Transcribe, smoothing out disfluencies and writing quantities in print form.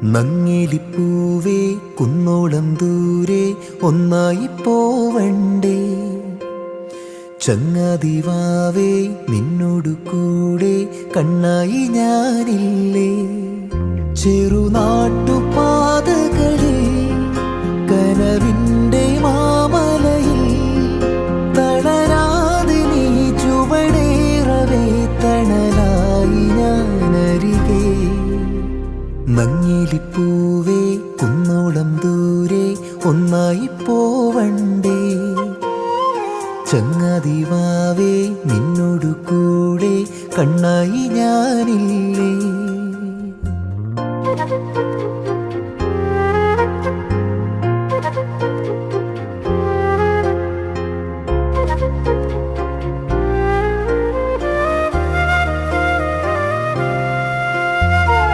നങ്ങിലിപ്പൂവേ കുന്നോളം ദൂരെ ഒന്നായി പോവണ്ടേ, ചങ്ങാതിവാവേ നിന്നോടു കൂടെ കണ്ണായി ഞാനില്ലേ. ചെറുനാട്ടുപാതകളിൽ കനവിൻ്റെ മാമലയിൽ തളരാതെ നീ ചുവടേറവേ തണലായി ഞാനരികെ. നങ്ങിലിപ്പൂവേ കുന്നോളം ദൂരെ ഒന്നായി പോവണ്ടേ, ചങ്ങാതിവാവേ നിന്നോടു കൂടെ കണ്ണായി ഞാനില്ലേ.